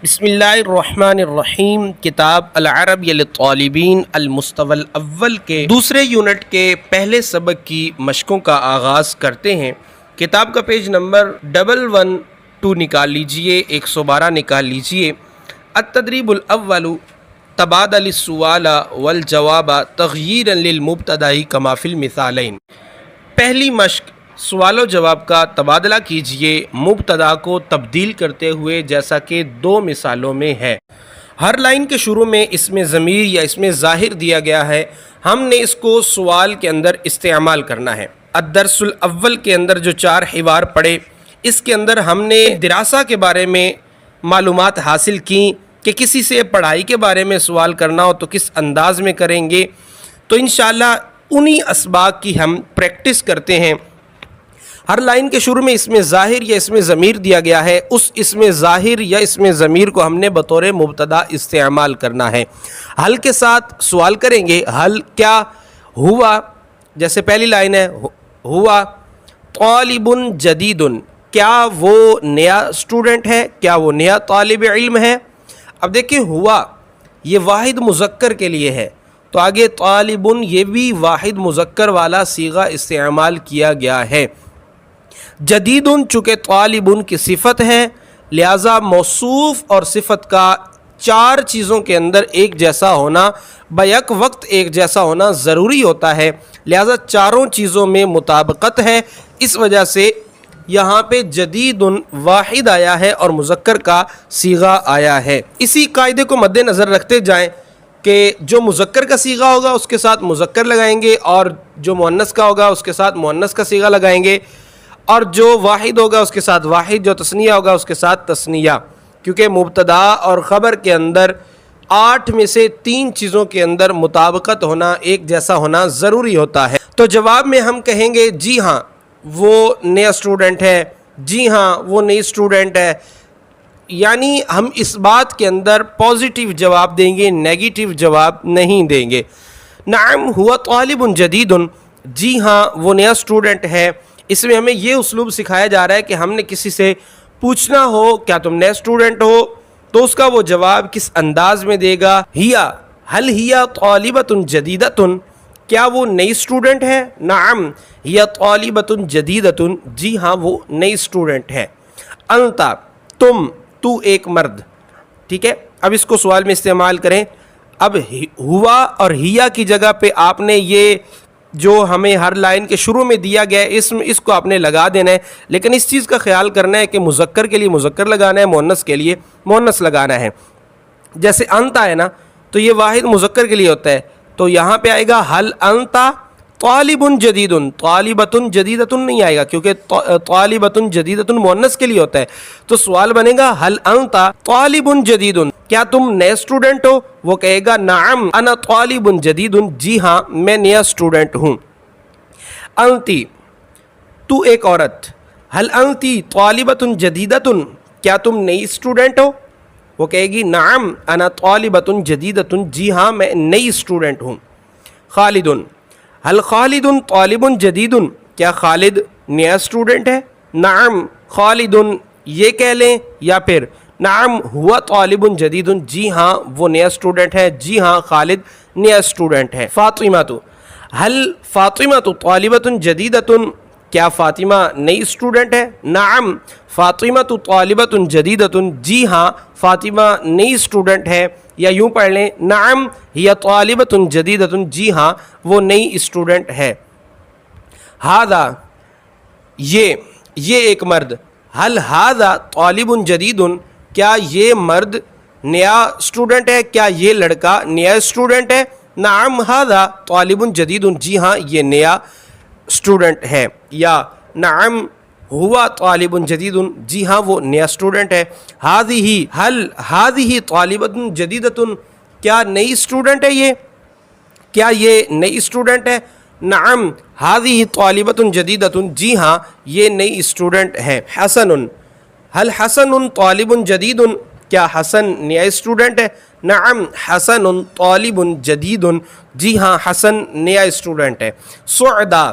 بسم اللہ الرحمن الرحیم۔ کتاب العربیہ للطالبین المستوى الاول کے دوسرے یونٹ کے پہلے سبق کی مشقوں کا آغاز کرتے ہیں۔ کتاب کا پیج نمبر 112 نکال لیجئے، 112 نکال لیجئے۔ التدریب الاول تبادل السؤال والجواب تغییرا للمبتدأ کما فی المثالین۔ پہلی مشق، سوال و جواب کا تبادلہ کیجئے مبتدا کو تبدیل کرتے ہوئے جیسا کہ دو مثالوں میں ہے۔ ہر لائن کے شروع میں اسم ضمیر یا اسم ظاہر دیا گیا ہے، ہم نے اس کو سوال کے اندر استعمال کرنا ہے۔ الدرس الاول کے اندر جو 4 حوار پڑھے، اس کے اندر ہم نے دراسہ کے بارے میں معلومات حاصل کی کہ کسی سے پڑھائی کے بارے میں سوال کرنا ہو تو کس انداز میں کریں گے، تو انشاءاللہ انہی اسباق کی ہم پریکٹس کرتے ہیں۔ ہر لائن کے شروع میں اسم ظاہر یا اسم ضمیر دیا گیا ہے، اس اسم ظاہر یا اسم ضمیر کو ہم نے بطور مبتدا استعمال کرنا ہے۔ حل کے ساتھ سوال کریں گے، حل کیا ہوا، جیسے پہلی لائن ہے ہوا طالب جدید، کیا وہ نیا اسٹوڈنٹ ہے، کیا وہ نیا طالب علم ہے۔ اب دیکھیں ہوا یہ واحد مذکر کے لیے ہے، تو آگے طالب یہ بھی واحد مذکر والا صیغہ استعمال کیا گیا ہے۔ جدید چونکہ طالب کی صفت ہے، لہذا موصوف اور صفت کا 4 چیزوں کے اندر ایک جیسا ہونا، بیک وقت ایک جیسا ہونا ضروری ہوتا ہے، لہذا 4 چیزوں میں مطابقت ہے، اس وجہ سے یہاں پہ جدید واحد آیا ہے اور مذکر کا صیغہ آیا ہے۔ اسی قاعدے کو مد نظر رکھتے جائیں کہ جو مذکر کا صیغہ ہوگا اس کے ساتھ مذکر لگائیں گے، اور جو مؤنث کا ہوگا اس کے ساتھ مؤنث کا صیغہ لگائیں گے، اور جو واحد ہوگا اس کے ساتھ واحد، جو تثنیہ ہوگا اس کے ساتھ تثنیہ، کیونکہ مبتدا اور خبر کے اندر 8 میں سے 3 چیزوں کے اندر مطابقت ہونا، ایک جیسا ہونا ضروری ہوتا ہے۔ تو جواب میں ہم کہیں گے جی ہاں وہ نیا اسٹوڈنٹ ہے، جی ہاں وہ نئی اسٹوڈنٹ ہے، یعنی ہم اس بات کے اندر پازیٹیو جواب دیں گے، نیگیٹیو جواب نہیں دیں گے۔ نعم ہوا طالب جدید، جی ہاں وہ نیا اسٹوڈنٹ ہے۔ اس میں ہمیں یہ اسلوب سکھایا جا رہا ہے کہ ہم نے کسی سے پوچھنا ہو کیا تم نئے اسٹوڈنٹ ہو، تو اس کا وہ جواب کس انداز میں دے گا۔ ہیا حل ہیا طالبۃ جدیدۃ، کیا وہ نئی اسٹوڈنٹ ہے؟ نعم ہیا طالبۃ جدیدۃ، جی ہاں وہ نئی اسٹوڈنٹ ہے۔ انت تم، تو ایک مرد، ٹھیک ہے۔ اب اس کو سوال میں استعمال کریں۔ اب ہوا اور ہیا کی جگہ پہ آپ نے یہ جو ہمیں ہر لائن کے شروع میں دیا گیا ہے اسم، اس کو آپ نے لگا دینا ہے، لیکن اس چیز کا خیال کرنا ہے کہ مذکر کے لیے مذکر لگانا ہے، مؤنث کے لیے مؤنث لگانا ہے۔ جیسے انت ہے نا، تو یہ واحد مذکر کے لیے ہوتا ہے، تو یہاں پہ آئے گا حل انت طالب جدید، طالبۃ جدیدۃ نہیں آئے گا، کیونکہ طالبۃ جدیدۃ مؤنث کے لیے ہوتا ہے۔ تو سوال بنے گا حل انت طالب جدید، کیا تم نئے اسٹوڈنٹ ہو؟ وہ کہے گا نعم انا طالب جدید، جی ہاں میں نیا اسٹوڈنٹ ہوں۔ انتی تو ایک عورت، حل انتی طالبۃ جدیدۃ، کیا تم نئی اسٹوڈنٹ ہو؟ وہ کہے گی نعم انا طالبۃ جدیدۃ، جی ہاں میں نئی اسٹوڈنٹ ہوں۔ خالد حل خالد طالب جدید، کیا خالد نیا اسٹوڈنٹ ہے؟ نعم خالد یہ کہہ لیں، یا پھر نعم ہوا طالب جدید، جی ہاں وہ نیا اسٹوڈنٹ ہے، جی ہاں خالد نیا اسٹوڈنٹ ہے۔ فاطمہ حل فاطمہ طالبۃ جدیدۃ، کیا فاطمہ نئی اسٹوڈنٹ ہے؟ نعم فاطمہ طالبۃ جدیدۃ، جی ہاں فاطمہ نئی اسٹوڈنٹ ہے، یا یوں پڑھ لیں نعم ہی طالبۃ جدیدۃ، جی ہاں وہ نئی اسٹوڈنٹ ہے۔ ھذا یہ ایک مرد، حل ھذا طالب جدید، کیا یہ مرد نیا اسٹوڈنٹ ہے، کیا یہ لڑکا نیا اسٹوڈنٹ ہے؟ نعم ھذا طالب جدید، جی ہاں یہ نیا اسٹوڈنٹ ہے، یا نعم ہوا طالب جدید، جی ہاں وہ نیا اسٹوڈنٹ ہے۔ ھذہ طالبۃ جدیدۃ، کیا نئی اسٹوڈنٹ ہے یہ، کیا یہ نئی اسٹوڈنٹ ہے؟ نعم ھذہ طالبۃ جدیدۃ، جی ہاں یہ نئی اسٹوڈنٹ ہے۔ حسن حل حسن طالب جدید، کیا حسن نیا اسٹوڈنٹ ہے؟ نعم حسن طالب جدید، جی ہاں حسن نیا اسٹوڈنٹ ہے۔ سعدہ